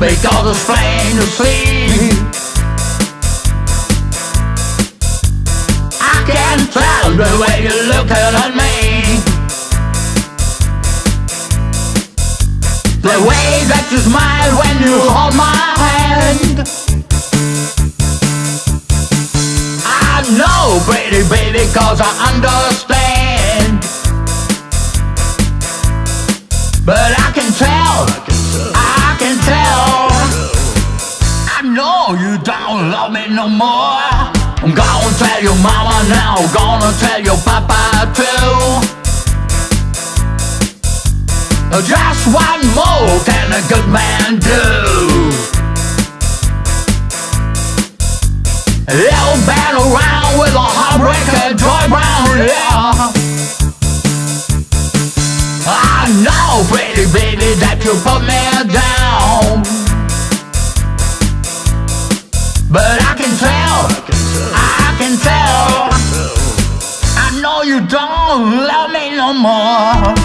because it's plain to see. I can tell the way you're looking at me, the way that you smile when you hold my hand. I know, pretty baby, cause I understand. But I can tell, I can tell, I know you don't love me no more. I'm gonna tell your mama now, gonna tell your papa too. Just one more can a good man do. Little band around with a heartbreaker, Joy Brown, yeah. I know, pretty baby, that you put me down, but I can tell, I can tell, I know you don't love me no more.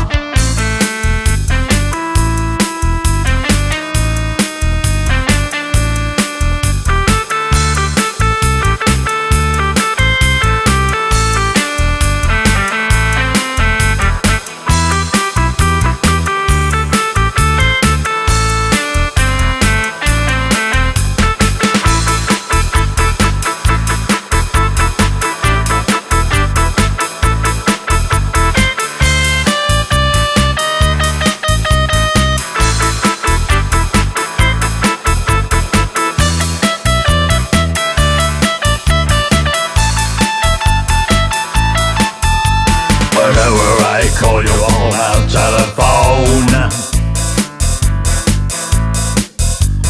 Call you on our telephone,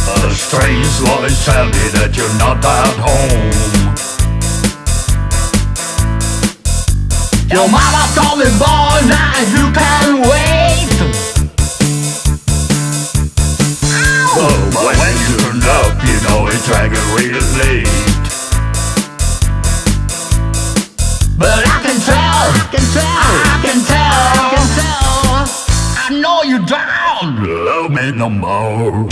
a strange voice tell me that you're not at home. Your mama told me, boy, now you can't wait. But when you turn up, you know it's dragging real late. But I can tell, I can tell, I can tell, I can tell, I know you don't love me no more.